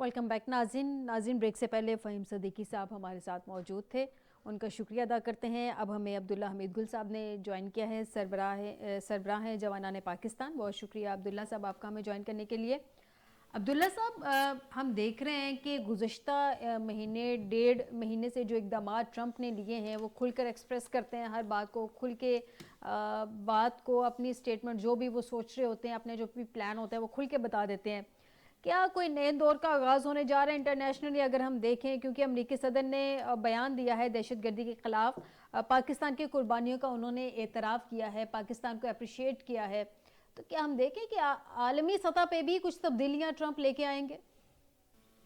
Welcome back नाज़रीन break से पहले फ़हीम सदीकी साहब हमारे साथ मौजूद थे, उनका शुक्रिया अदा करते हैं। अब हमें अब्दुल्ला हमीद गुल साहब ने ज्वाइन किया है, सरबराह हैं जवानान पाकिस्तान। बहुत शुक्रिया अब्दुल्ला साहब आपका हमें ज्वाइन करने के लिए। अब्दुल्ला साहब, हम देख रहे हैं कि गुज़श्ता महीने 1.5 महीने से जो इक़दामात ट्रंप ने लिए हैं वो खुलकर एक्सप्रेस करते हैं, हर बात को खुल के बात को अपनी स्टेटमेंट जो भी वो सोच रहे होते हैं, अपने जो भी प्लान होता है वो खुल के बता देते हैं। क्या कोई नए दौर का आगाज़ होने जा रहा है इंटरनेशनली अगर हम देखें, क्योंकि अमरीकी सदर ने बयान दिया है दहशतगर्दी के ख़िलाफ़, पाकिस्तान की कुर्बानियों का उन्होंने एतराफ़ किया है, पाकिस्तान को अप्रिशिएट किया है। तो क्या हम देखें कि आलमी सतह पे भी कुछ तब्दीलियाँ ट्रंप लेके आएंगे?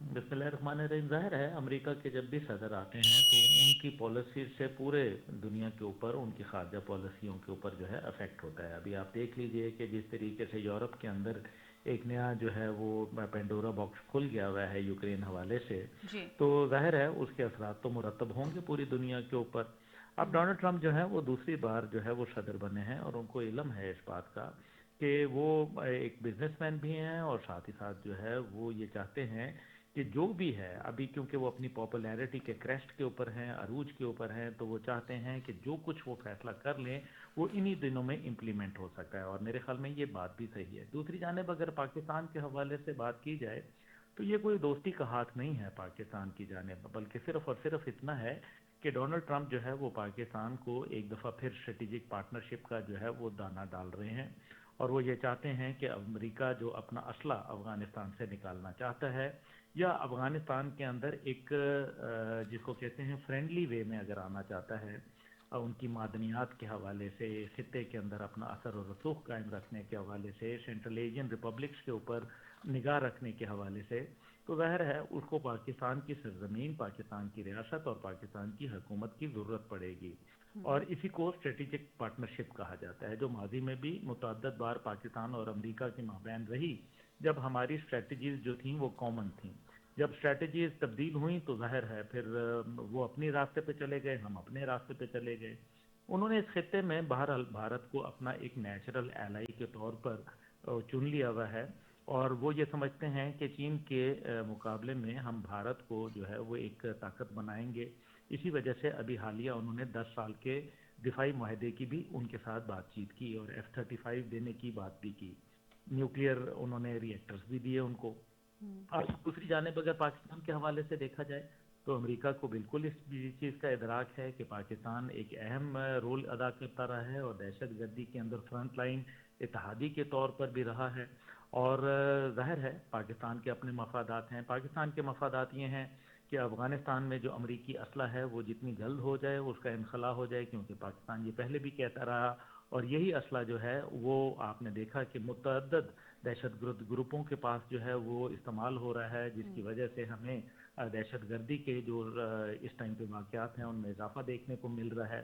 बिस्मिल्लाहिर्रहमानिर्रहीम। ज़ाहिर है अमेरिका के जब भी सदर आते हैं तो उनकी पॉलिसी से पूरे दुनिया के ऊपर, उनकी खारजा पॉलिसियों के ऊपर जो है अफेक्ट होता है। अभी आप देख लीजिए कि जिस तरीके से यूरोप के अंदर एक नया जो है वो पेंडोरा बॉक्स खुल गया हुआ है यूक्रेन हवाले से, जी। तो जाहिर है उसके असरात तो मुरतब होंगे पूरी दुनिया के ऊपर। अब डोनाल्ड ट्रंप जो है वो दूसरी बार जो है वो सदर बने हैं और उनको इल्म है इस बात का कि वो एक बिजनेसमैन भी हैं और साथ ही साथ जो है वो ये चाहते हैं कि जो भी है अभी, क्योंकि वो अपनी पॉपुलैरिटी के क्रेस्ट के ऊपर हैं, अरूज के ऊपर हैं, तो वो चाहते हैं कि जो कुछ वो फैसला कर लें वो इन्हीं दिनों में इम्प्लीमेंट हो सकता है, और मेरे ख्याल में ये बात भी सही है। दूसरी जानिब अगर पाकिस्तान के हवाले से बात की जाए तो ये कोई दोस्ती का हाथ नहीं है पाकिस्तान की जानिब, बल्कि सिर्फ और सिर्फ इतना है कि डोनाल्ड ट्रंप जो है वो पाकिस्तान को एक दफ़ा फिर स्ट्रेटेजिक पार्टनरशिप का जो है वो दाना डाल रहे हैं, और वो ये चाहते हैं कि अमेरिका जो अपना असला अफ़गानिस्तान से निकालना चाहता है या अफ़गानिस्तान के अंदर एक जिसको कहते हैं फ्रेंडली वे में अगर आना चाहता है, उनकी मादनियात के हवाले से खित्ते के अंदर अपना असर और रसूख कायम रखने के हवाले से, सेंट्रल एशियन रिपब्लिक्स के ऊपर निगाह रखने के हवाले से, तो ज़ाहिर है उसको पाकिस्तान की सरजमीन, पाकिस्तान की रियासत और पाकिस्तान की हुकूमत की ज़रूरत पड़ेगी। और इसी को स्ट्रेटेजिक पार्टनरशिप कहा जाता है, जो माजी में भी मुतअद्दिद बार पाकिस्तान और अमेरिका के माबैन रही, जब हमारी स्ट्रेटजीज जो थी वो कॉमन थी। जब स्ट्रेटजीज तब्दील हुई तो जाहिर है फिर वो अपने रास्ते पे चले गए, हम अपने रास्ते पे चले गए। उन्होंने इस खित्ते में बहरहाल भारत को अपना एक नेचुरल एलाई के तौर पर चुन लिया हुआ है, और वो ये समझते हैं कि चीन के मुकाबले में हम भारत को जो है वो एक ताकत बनाएंगे। इसी वजह से अभी हालिया उन्होंने 10 साल के दिफाई माहदे की भी उनके साथ बातचीत की और F-35 देने की बात भी की, न्यूक्लियर उन्होंने रिएक्टर्स भी दिए उनको। और दूसरी जानिब अगर पाकिस्तान के हवाले से देखा जाए तो अमेरिका को बिल्कुल इस चीज़ का इदराक है कि पाकिस्तान एक अहम रोल अदा करता रहा है और दहशत गर्दी के अंदर फ्रंट लाइन इत्तेहादी के तौर पर भी रहा है। और जाहिर है पाकिस्तान के अपने मफादात हैं। पाकिस्तान के मफादात ये हैं कि अफ़गानिस्तान में जो अमरीकी असला है वो जितनी जल्द हो जाए उसका इनखला हो जाए, क्योंकि पाकिस्तान ये पहले भी कहता रहा, और यही असला जो है वो आपने देखा कि मुतअद्दिद दहशतगर्द ग्रुपों के पास जो है वो इस्तेमाल हो रहा है, जिसकी वजह से हमें दहशतगर्दी के जो इस टाइम पे वाक़यात हैं उनमें इजाफा देखने को मिल रहा है।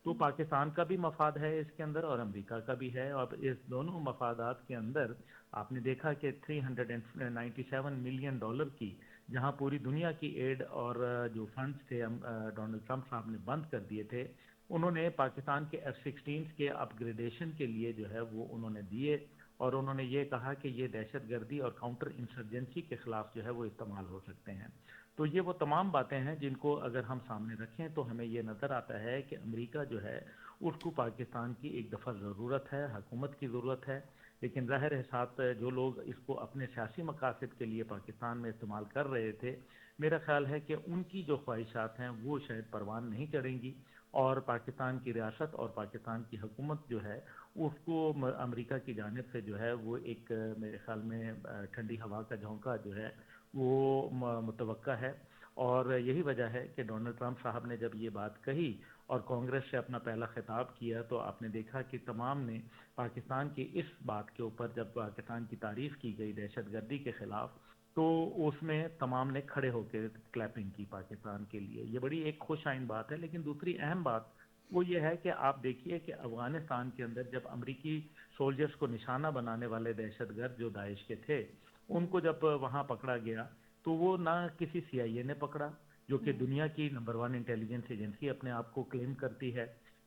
तो पाकिस्तान का भी मफाद है इसके अंदर और अमेरिका का भी है, और इस दोनों मफादात के अंदर आपने देखा कि $397 मिलियन की जहां पूरी दुनिया की एड और जो फंड्स थे डोनाल्ड ट्रंप साहब ने बंद कर दिए थे, उन्होंने पाकिस्तान के F-16 के अपग्रेडेशन के लिए जो है वो उन्होंने दिए, और उन्होंने ये कहा कि ये दहशतगर्दी और काउंटर इंसर्जेंसी के खिलाफ जो है वो इस्तेमाल हो सकते हैं। तो ये वो तमाम बातें हैं जिनको अगर हम सामने रखें तो हमें ये नज़र आता है कि अमेरिका जो है उसको पाकिस्तान की एक दफ़ा ज़रूरत है, हुकूमत की ज़रूरत है, लेकिन ज़ाहिर है साथ जो लोग इसको अपने सियासी मकासद के लिए पाकिस्तान में इस्तेमाल कर रहे थे, मेरा ख्याल है कि उनकी जो ख्वाहिशात हैं वो शायद परवान नहीं चढ़ेंगी, और पाकिस्तान की रियासत और पाकिस्तान की हुकूमत जो है उसको अमेरिका की जानिब से जो है वो एक मेरे ख्याल में ठंडी हवा का झोंका जो है वो मुतवक्का है। और यही वजह है कि डोनाल्ड ट्रंप साहब ने जब ये बात कही और कांग्रेस से अपना पहला खिताब किया, तो आपने देखा कि तमाम ने पाकिस्तान की इस बात के ऊपर, जब पाकिस्तान की तारीफ की गई दहशतगर्दी के खिलाफ, तो उसमें तमाम ने खड़े होकर क्लैपिंग की पाकिस्तान के लिए। ये बड़ी एक खुश आइन बात है। लेकिन दूसरी अहम बात वो ये है कि आप देखिए कि अफगानिस्तान के अंदर जब अमरीकी सोल्जर्स को निशाना बनाने वाले दहशतगर्द जो दाइश के थे, उनको जब वहां पकड़ा गया तो वो ना किसी CIA ने पकड़ा, जो कि दुनिया की नंबर 1 इंटेलिजेंस एजेंसी अपने आप को क्लेम करती है,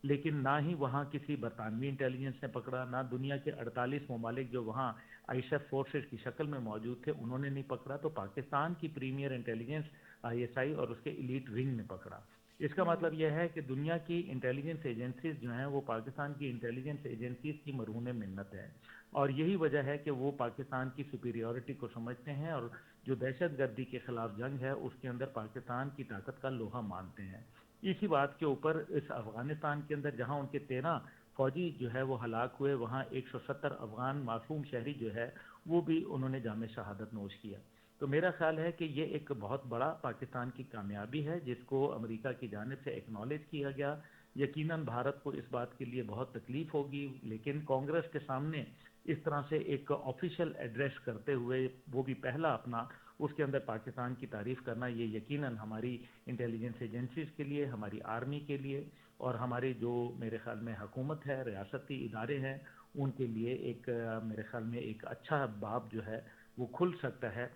لیکن نہ ہی وہاں کسی برطانوی انٹیلیجنس نے پکڑا، نہ دنیا کے 48 ممالک جو وہاں آئی ایس ایف فورسز کی شکل میں موجود تھے انہوں نے نہیں پکڑا، تو پاکستان کی premier intelligence I S I اور اس کے ایلیٹ ونگ نے پکڑا۔ اس کا مطلب یہ ہے کہ دنیا کی انٹیلیجنس ایجنسیز جو ہیں وہ پاکستان کی انٹیلیجنس ایجنسیز کی مرہون منت ہے، اور یہی وجہ ہے کہ وہ پاکستان کی سپیریورٹی کو سمجھتے ہیں اور جو دہشت گردی کے خلاف جنگ ہے اس کے اندر پاکستان کی طاقت کا لوہا مانتے ہیں۔ اسی بات کے اوپر اس افغانستان کے اندر جہاں ان کے 13 فوجی جو ہے وہ ہلاک ہوئے، وہاں 170 افغان معصوم شہری جو ہے وہ بھی انہوں نے جام شہادت نوش کیا۔ تو میرا خیال ہے کہ یہ ایک بہت بڑا پاکستان کی کامیابی ہے جس کو امریکہ کی جانب سے ایکنالج کیا گیا۔ یقیناً بھارت کو اس بات کے لیے بہت تکلیف ہوگی، لیکن کانگریس کے سامنے اس طرح سے ایک آفیشیل ایڈریس کرتے ہوئے، وہ بھی پہلا اپنا، اس کے اندر پاکستان کی تعریف کرنا، یہ یقیناً ہماری انٹیلیجنس ایجنسیز کے لیے، ہماری آرمی کے لیے اور ہماری جو میرے خیال میں حکومت ہے، ریاستی ادارے ہیں، ان کے لیے ایک میرے خیال میں ایک اچھا باب جو ہے وہ کھل سکتا ہے،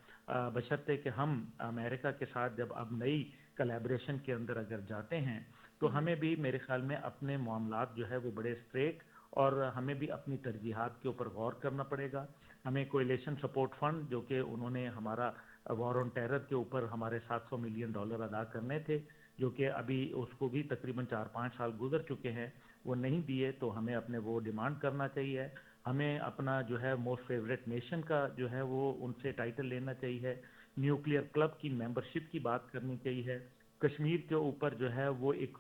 بشرطے کہ ہم امریکہ کے ساتھ جب اب نئی کلیبریشن کے اندر اگر جاتے ہیں تو ہمیں بھی میرے خیال میں اپنے معاملات جو ہے وہ بڑے اسٹریٹ اور ہمیں بھی اپنی ترجیحات کے اوپر غور کرنا پڑے گا۔ ہمیں کوئلیشن سپورٹ فنڈ جو کہ انہوں نے ہمارا وار آن ٹیرر کے اوپر ہمارے $700 ملین ادا کرنے تھے، جو کہ ابھی اس کو بھی تقریباً 4-5 سال گزر چکے ہیں، وہ نہیں دیے، تو ہمیں اپنے وہ ڈیمانڈ کرنا چاہیے۔ ہمیں اپنا جو ہے موسٹ فیوریٹ نیشن کا جو ہے وہ ان سے ٹائٹل لینا چاہیے، نیوکلیئر کلب کی ممبرشپ کی بات کرنی چاہیے، کشمیر کے اوپر جو ہے وہ ایک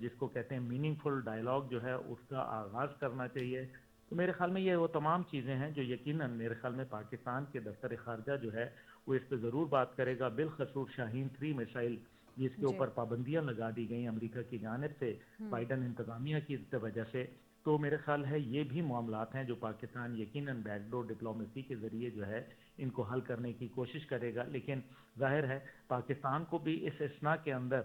جس کو کہتے ہیں میننگ فل ڈائلاگ جو ہے اس کا آغاز کرنا چاہیے۔ تو میرے خیال میں یہ وہ تمام چیزیں ہیں جو یقیناً میرے خیال میں پاکستان کے دفتر خارجہ جو ہے وہ اس پہ ضرور بات کرے گا، بالخصوص شاہین 3 میسائل جس کے جی اوپر پابندیاں لگا دی گئیں امریکہ کی جانب سے بائیڈن انتظامیہ کی وجہ سے۔ تو میرے خیال ہے یہ بھی معاملات ہیں جو پاکستان یقیناً بیک ڈور ڈپلومیسی کے ذریعے جو ہے ان کو حل کرنے کی کوشش کرے گا، لیکن ظاہر ہے پاکستان کو بھی اس اثنا کے اندر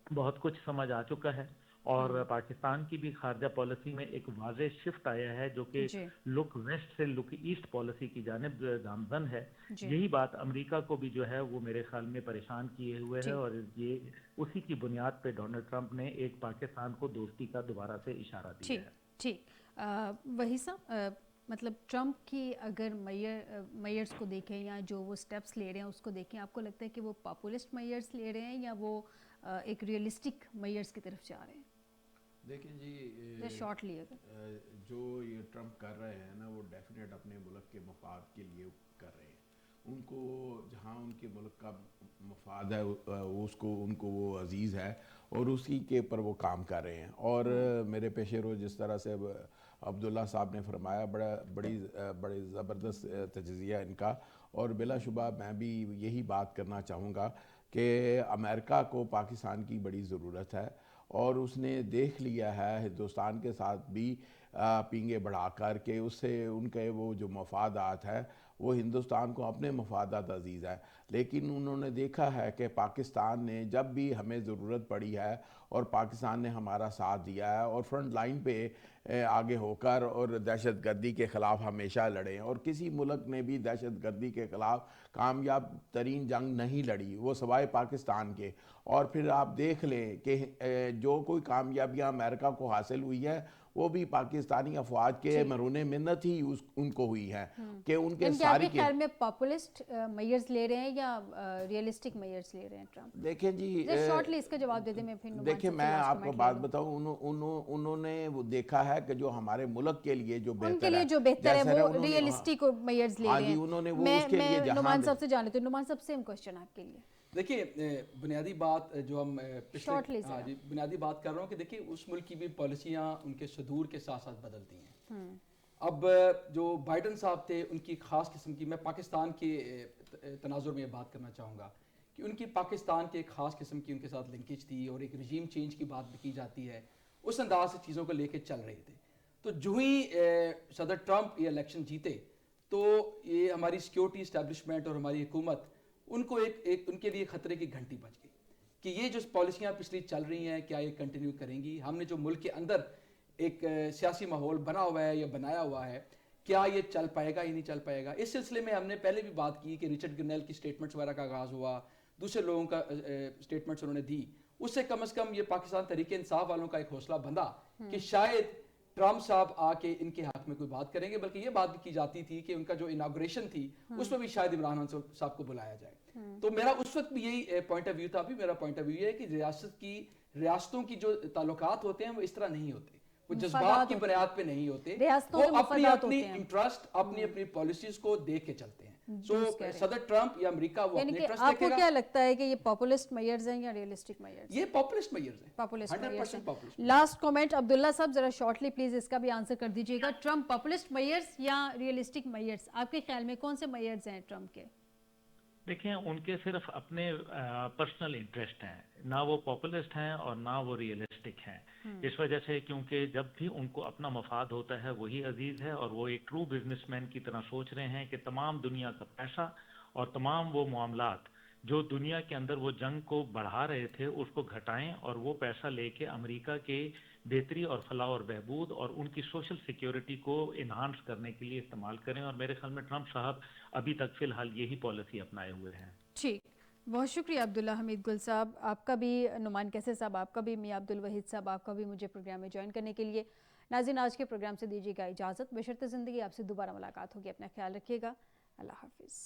بہت کچھ سمجھ آ چکا ہے، اور پاکستان کی بھی خارجہ پالیسی میں ایک واضح شفٹ آیا ہے جو کہ جی لک ویسٹ سے لک ایسٹ پالیسی کی جانب گامزن ہے۔ جی یہی بات امریکہ کو بھی جو ہے وہ میرے خیال میں پریشان کیے ہوئے ہے، ٹھیک اور یہ اسی کی بنیاد پہ ڈونلڈ ٹرمپ نے ایک پاکستان کو دوستی کا دوبارہ سے اشارہ دیا ٹھیک ہے۔ ٹھیک وہی صاحب مطلب ٹرمپ کی اگر میئرز کو دیکھیں یا جو وہ سٹیپس لے رہے ہیں اس کو دیکھیں، آپ کو لگتا ہے کہ وہ پاپولسٹ میئرز لے رہے ہیں یا وہ ایک ریئلسٹک میئرز کی طرف جا رہے ہیں؟ دیکھیں جی، شارٹلی اگر جو یہ ٹرمپ کر رہے ہیں نا وہ ڈیفینیٹ اپنے ملک کے مفاد کے لیے کر رہے ہیں۔ ان کو جہاں ان کے ملک کا مفاد ہے اس کو ان کو وہ عزیز ہے اور اسی کے اوپر وہ کام کر رہے ہیں۔ اور میرے پیش رو جس طرح سے عبداللہ صاحب نے فرمایا، بڑی زبردست تجزیہ ان کا، اور بلا شبہ میں بھی یہی بات کرنا چاہوں گا کہ امریکہ کو پاکستان کی بڑی ضرورت ہے، اور اس نے دیکھ لیا ہے ہندوستان کے ساتھ بھی پینگے بڑھا کر کے اس سے ان کے وہ جو مفادات ہیں وہ ہندوستان کو اپنے مفادات عزیز ہیں، لیکن انہوں نے دیکھا ہے کہ پاکستان نے جب بھی ہمیں ضرورت پڑی ہے اور پاکستان نے ہمارا ساتھ دیا ہے اور فرنٹ لائن پہ آگے ہو کر اور دہشت گردی کے خلاف ہمیشہ لڑے ہیں، اور کسی ملک نے بھی دہشت گردی کے خلاف کامیاب ترین جنگ نہیں لڑی وہ سوائے پاکستان کے۔ اور پھر آپ دیکھ لیں کہ جو کوئی کامیابیاں امریکہ کو حاصل ہوئی ہے وہ بھی پاکستانی افواج کے مرہون منت ہی ان کو ہوئی ہے کہ ان کے آپ ساری کے خیال میں پاپولسٹ میئرز لے رہے ہیں یا ریئلسٹک میئرز لے رہے ہیں ٹرمپ؟ دیکھیں جی، شارٹلی اس کا جواب دے دیں، میں پھر نعمان دیکھیں صاحب سے میں لاسٹ آپ کو کمنٹ لے بات لوں۔ بتاؤں، انہوں نے وہ دیکھا ہے کہ جو ہمارے ملک کے لیے جو ان کے بہتر ہے، لیے جو بہتر ہے جیسے وہ انہوں نے، ریئلسٹک میئرز لے ہاں رہے جی، ہیں۔ انہوں نے وہ اس کے لیے میں جہاں نعمان صاحب سے جان لیتے ہیں۔ نعمان صاحب سیم کوشچن آپ کے لیے۔ دیکھیے بنیادی بات جو ہم شارٹلی ہاں جی بنیادی بات کر رہا ہوں کہ دیکھیے اس ملک کی بھی پالیسیاں ان کے صدور کے ساتھ ساتھ بدلتی ہیں۔ اب جو بائیڈن صاحب تھے ان کی خاص قسم کی، میں پاکستان کے تناظر میں یہ بات کرنا چاہوں گا کہ ان کی پاکستان کے ایک خاص قسم کی ان کے ساتھ لنکیج تھی، اور ایک رجیم چینج کی بات بھی کی جاتی ہے، اس انداز سے چیزوں کو لے کے چل رہے تھے۔ تو جو ہی صدر ٹرمپ یہ الیکشن جیتے تو یہ ہماری سیکیورٹی اسٹیبلشمنٹ اور ہماری حکومت ان کو ایک ان کے لیے خطرے کی گھنٹی بج گئی کہ یہ جو پالیسیاں پچھلی چل رہی ہیں کیا یہ کنٹینیو کریں گی؟ ہم نے جو ملک کے اندر ایک سیاسی ماحول بنا ہوا ہے یا بنایا ہوا ہے، کیا یہ چل پائے گا یا نہیں چل پائے گا؟ اس سلسلے میں ہم نے پہلے بھی بات کی کہ رچرڈ گرنیل کی سٹیٹمنٹس وغیرہ کا آغاز ہوا، دوسرے لوگوں کا سٹیٹمنٹس انہوں نے دی، उससे कम से कम ये पाकिस्तान तहरीक इंसाफ वालों का एक हौसला बंधा कि शायद ट्रम्प साहब आके इनके हक में कोई बात करेंगे। बल्कि ये बात भी की जाती थी कि उनका जो इनाग्रेशन थी उसमें भी शायद इमरान खान साहब को बुलाया जाए। तो मेरा उस वक्त भी यही पॉइंट ऑफ व्यू था। अभी मेरा पॉइंट ऑफ व्यू ये है कि रियासतों की जो ताल्लुकात होते हैं वो इस तरह नहीं होते, वो जज्बात की बुनियाद पे नहीं होते, रियासतों वो के अपनी मफादात अपनी होते हैं। इंटरेस्ट अपनी अपनी पॉलिसीज को देख के चलते हैं। सो दुरुस्त कह रहे हैं। सदर ट्रम्प या अमेरिका वो यानी अपने कि इंटरेस्ट आपको देखेगा। क्या लगता है कि ये पॉपुलिस्ट मेयर्स हैं या रियलिस्टिक मेयर्स? ये पॉपुलिस्ट मेयर्स हैं, populist 100% populist. Last comment Abdullah साहब, जरा शॉर्टली प्लीज इसका भी आंसर कर दीजिएगा। ट्रम्प पॉपुलिस्ट मेयर्स या रियलिस्टिक मेयर्स, आपके ख्याल में कौन से मेयर्स हैं ट्रम्प के? देखिए, उनके सिर्फ अपने पर्सनल इंटरेस्ट हैं, ना वो पॉपुलिस्ट हैं और ना वो रियलिस्टिक हैं। इस वजह से क्योंकि जब भी उनको अपना मफाद होता है वही अजीज है, और वो एक ट्रू बिजनेसमैन की तरह सोच रहे हैं कि तमाम दुनिया का पैसा और तमाम वो मामलात जो दुनिया के अंदर वो जंग को बढ़ा रहे थे उसको घटाएं, और वो पैसा लेके अमेरिका के बेहतरी और फलाह और बहबूद और उनकी सोशल सिक्योरिटी को इन्हांस करने के लिए इस्तेमाल करें। और मेरे ख्याल में ट्रम्प साहब अभी तक फिलहाल यही पॉलिसी अपनाए हुए हैं। ठीक, बहुत शुक्रिया अब्दुल्ला हमीद गुल साहब, आपका भी, नुमान कैसे साहब आपका भी, मियां अब्दुल वहीद साहब आपका भी मुझे प्रोग्राम में ज्वाइन करने के लिए। नाज़रीन, आज के प्रोग्राम से दीजिएगा इजाज़त, बशर्ते ज़िंदगी आपसे दोबारा मुलाकात होगी। अपना ख्याल रखिएगा। अल्लाह हाफिज़।